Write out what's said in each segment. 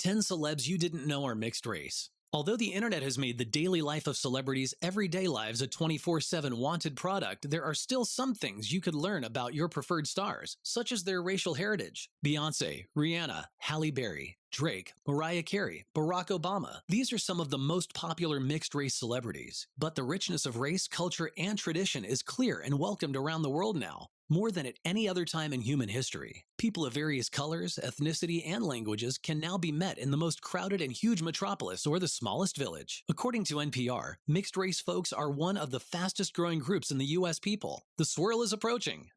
10 celebs you didn't know are mixed race. Although the internet has made the daily life of celebrities' everyday lives a 24/7 wanted product, there are still some things you could learn about your preferred stars, such as their racial heritage. Beyoncé, Rihanna, Halle Berry, Drake, Mariah Carey, Barack Obama. These are some of the most popular mixed-race celebrities. But the richness of race, culture, and tradition is clear and welcomed around the world now, more than at any other time in human history. People of various colors, ethnicity, and languages can now be met in the most crowded and huge metropolis or the smallest village. According to NPR, mixed-race folks are one of the fastest-growing groups in the U.S. people. The swirl is approaching.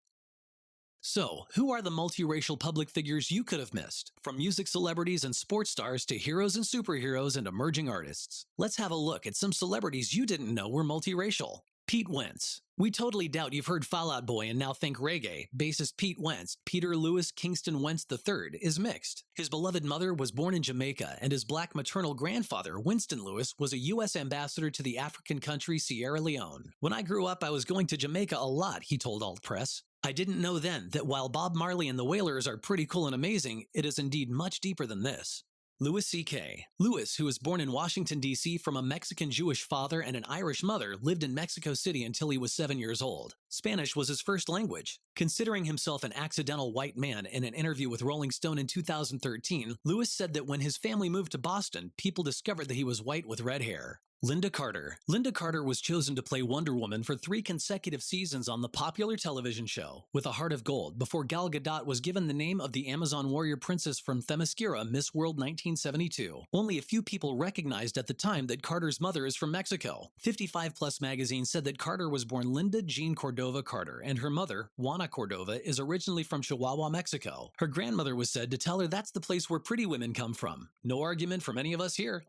So, who are the multiracial public figures you could have missed? From music celebrities and sports stars to heroes and superheroes and emerging artists. Let's have a look at some celebrities you didn't know were multiracial. Pete Wentz. We totally doubt you've heard Fall Out Boy and now think reggae. Bassist Pete Wentz, Peter Louis Kingston Wentz III, is mixed. His beloved mother was born in Jamaica, and his black maternal grandfather, Winston Lewis, was a U.S. ambassador to the African country Sierra Leone. When I grew up, I was going to Jamaica a lot, he told Alt Press. I didn't know then that while Bob Marley and the Wailers are pretty cool and amazing, it is indeed much deeper than this. Louis C.K. Louis, who was born in Washington, D.C. from a Mexican Jewish father and an Irish mother, lived in Mexico City until he was 7 years old. Spanish was his first language. Considering himself an accidental white man in an interview with Rolling Stone in 2013, Louis said that when his family moved to Boston, people discovered that he was white with red hair. Lynda Carter. Lynda Carter was chosen to play Wonder Woman for 3 consecutive seasons on the popular television show, With a Heart of Gold, before Gal Gadot was given the name of the Amazon warrior princess from Themyscira, Miss World 1972. Only a few people recognized at the time that Carter's mother is from Mexico. 55 Plus magazine said that Carter was born Linda Jean Cordova Carter, and her mother, Juana Cordova, is originally from Chihuahua, Mexico. Her grandmother was said to tell her that's the place where pretty women come from. No argument from any of us here.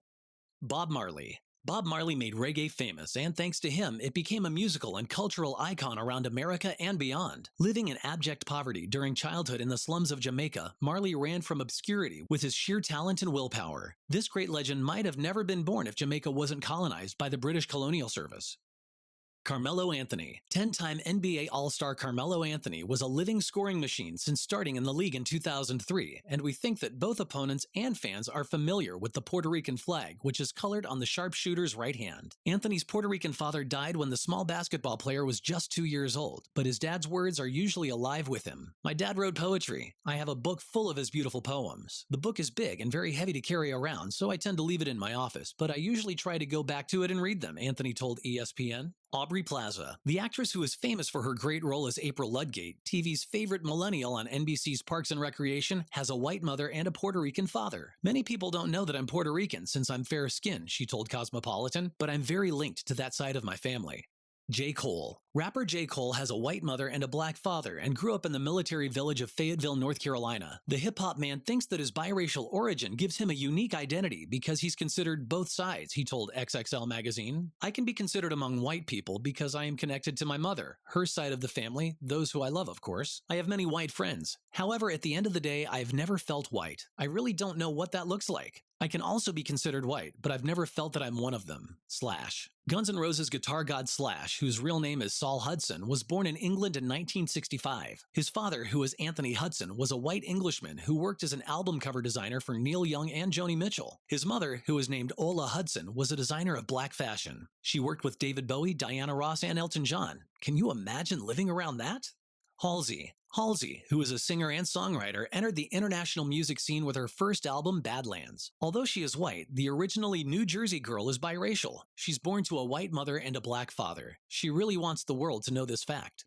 Bob Marley. Bob Marley made reggae famous, and thanks to him, it became a musical and cultural icon around America and beyond. Living in abject poverty during childhood in the slums of Jamaica, Marley ran from obscurity with his sheer talent and willpower. This great legend might have never been born if Jamaica wasn't colonized by the British colonial service. Carmelo Anthony. 10-time NBA All-Star Carmelo Anthony was a living scoring machine since starting in the league in 2003, and we think that both opponents and fans are familiar with the Puerto Rican flag, which is colored on the sharpshooter's right hand. Anthony's Puerto Rican father died when the small basketball player was just 2 years old, but his dad's words are usually alive with him. My dad wrote poetry. I have a book full of his beautiful poems. The book is big and very heavy to carry around, so I tend to leave it in my office, but I usually try to go back to it and read them, Anthony told ESPN. Aubry Plaza. The actress who is famous for her great role as April Ludgate, TV's favorite millennial on NBC's Parks and Recreation, has a white mother and a Puerto Rican father. Many people don't know that I'm Puerto Rican since I'm fair-skinned, she told Cosmopolitan, but I'm very linked to that side of my family. J. Cole. Rapper J. Cole has a white mother and a black father and grew up in the military village of Fayetteville, North Carolina. The hip-hop man thinks that his biracial origin gives him a unique identity because he's considered both sides, he told XXL magazine. I can be considered among white people because I am connected to my mother, her side of the family, those who I love, of course. I have many white friends. However, at the end of the day, I've never felt white. I really don't know what that looks like. I can also be considered white, but I've never felt that I'm one of them. Slash. Guns N' Roses guitar god Slash, whose real name is Saul Hudson, was born in England in 1965. His father, who is Anthony Hudson, was a white Englishman who worked as an album cover designer for Neil Young and Joni Mitchell. His mother, who is named Ola Hudson, was a designer of black fashion. She worked with David Bowie, Diana Ross, and Elton John. Can you imagine living around that? Halsey. Halsey, who is a singer and songwriter, entered the international music scene with her first album, Badlands. Although she is white, the originally New Jersey girl is biracial. She's born to a white mother and a black father. She really wants the world to know this fact.